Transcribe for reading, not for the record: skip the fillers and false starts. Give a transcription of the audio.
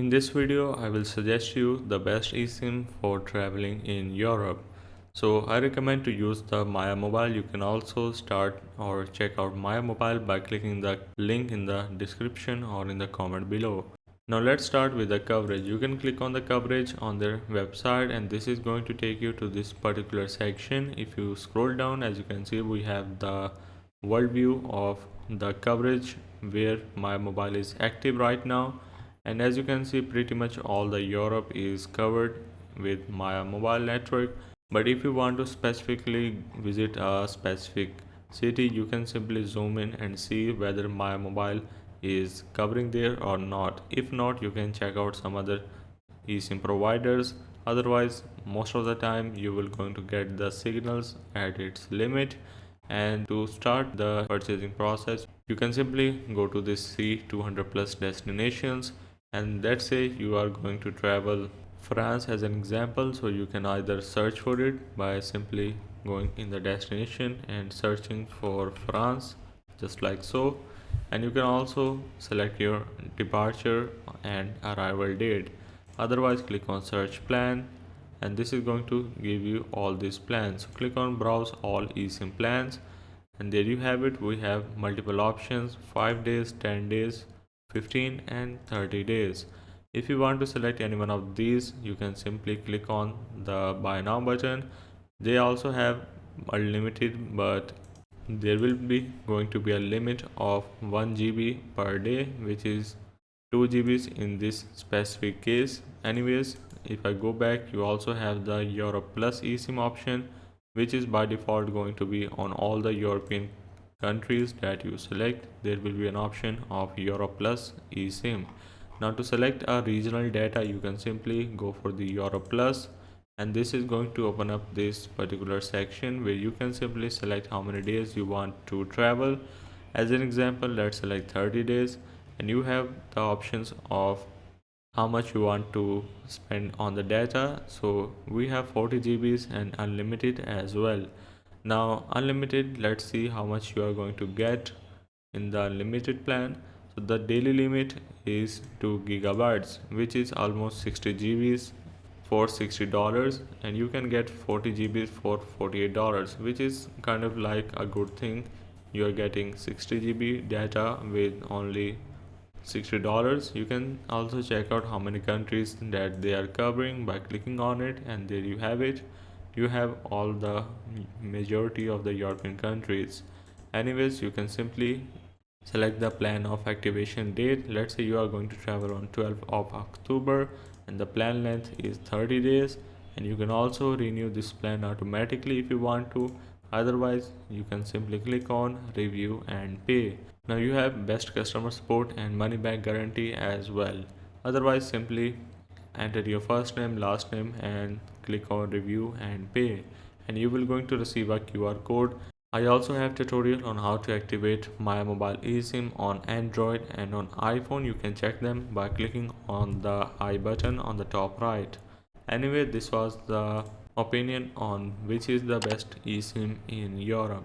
In this video, I will suggest you the best eSIM for traveling in Europe. So I recommend to use the Maya Mobile. You can also start or check out Maya Mobile by clicking the link in the description or in the comment below. Now let's start with the coverage. You can click on the coverage on their website and this is going to take you to this particular section. If you scroll down, as you can see, we have the world view of the coverage where Maya Mobile is active right now. And as you can see, pretty much all the Europe is covered with Maya Mobile network. But if you want to specifically visit a specific city, you can simply zoom in and see whether Maya Mobile is covering there or not. If not, you can check out some other eSIM providers. Otherwise, most of the time you will going to get the signals at its limit. And to start the purchasing process, you can simply go to this see 200 plus destinations, and let's say you are going to travel France as an example. So you can either search for it by simply going in the destination and searching for France, just like so. And you can also select your departure and arrival date. Otherwise, click on search plan, and this is going to give you all these plans. So click on browse all eSIM plans, and there you have it. We have multiple options: 5 days, 10 days, 15 and 30 days. If you want to select any one of these, you can simply click on the buy now button. They also have unlimited, but there will be going to be a limit of 1 GB per day, which is 2 GBs in this specific case. Anyways, if I go back, you also have the Europe Plus eSIM option, which is by default going to be on all the European countries that you select. There will be an option of Europe Plus eSIM. Now to select a regional data, you can simply go for the Europe Plus, and this is going to open up this particular section where you can simply select how many days you want to travel. As an example, let's select 30 days, and you have the options of how much you want to spend on the data. So we have 40 GBs and unlimited as well. Now unlimited, let's see how much you are going to get in the unlimited plan. So the daily limit is 2 gigabytes, which is almost 60 GBs for $60, and you can get 40 GBs for $48, which is kind of like a good thing. You are getting 60 GB data with only $60. You can also check out how many countries that they are covering by clicking on it, and there you have it. You have all the majority of the European countries. Anyways, you can simply select the plan of activation date. Let's say you are going to travel on 12th of October and the plan length is 30 days, and you can also renew this plan automatically if you want to. Otherwise, you can simply click on review and pay. Now you have best customer support and money back guarantee as well. Otherwise, simply enter your first name, last name and click on review and pay, and you will going to receive a QR code. I also have tutorial on how to activate Maya Mobile eSIM on Android and on iPhone. You can check them by clicking on the I button on the top right. Anyway, this was the opinion on which is the best eSIM in Europe.